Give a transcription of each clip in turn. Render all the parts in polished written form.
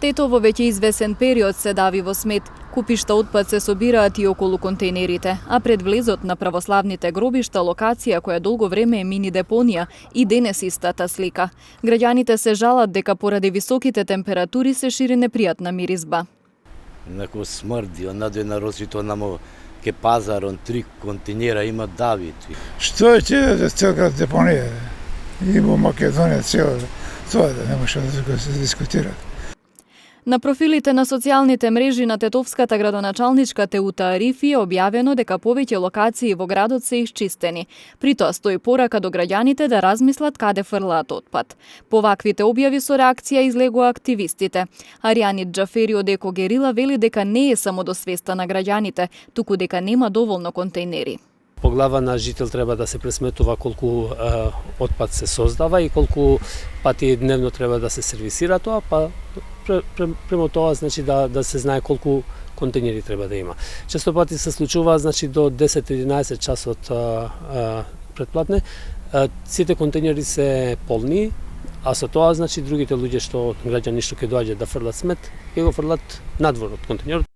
Тетово веќе извесен период се дави во смет. Купишта отпад се собираат и околу контейнерите, а пред влезот на православните гробишта, локација која долго време е мини депонија, и денес истата слика. Граѓаните се жалат дека поради високите температури се шири непријатна миризба. Неко смрди, однаде на Росито намо ке пазарон 3 контейнера има дави. Што е цела депонија? И во Македонија цела, тоа не може да се дискутира. На профилите на социјалните мрежи на тетовската градоначалничка Теута Арифи е објавено дека повеќе локации во градот се исчистени. При тоа стои порака до граѓаните да размислат каде фрлаат отпад. По ваквите објави со реакција излегува активистите. Аријанит Џафери од Еко Герила вели дека не е само до свеста на граѓаните, туку дека нема доволно контейнери. По глава на жител треба да се пресметува колку отпад се создава и колку пати дневно треба да се сервисира тоа, па премо тоа значи да се знае колку контейнери треба да има. Често пати се случува значи до 10-11 часот предплатне, сите контейнери се полни, а со тоа значи другите луѓе граѓани што ќе доаѓаат да фрлат смет, ќе го фрлат надвор од контейнерот.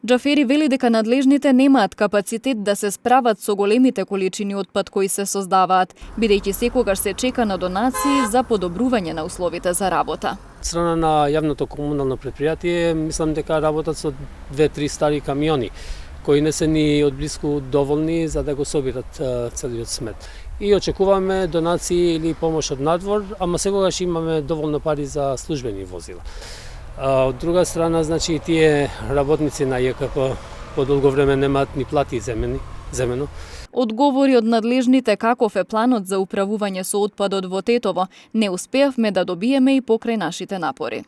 Џафери вели дека надлежните немаат капацитет да се справат со големите количини отпад кои се создаваат, бидејќи секогаш се чека на донации за подобрување на условите за работа. Од страна на јавното комунално претпријатие, мислам дека работат со 2-3 стари камиони, кои не се ни одблиску доволни за да го собират целиот смет. И очекуваме донации или помош од надвор, ама секогаш имаме доволно пари за службени возила. Од друга страна, значи, тие работници на ЈКП по долго време немаат ни плати земено. Одговори од надлежните каков е планот за управување со отпадот во Тетово не успеавме да добиеме и покрај нашите напори.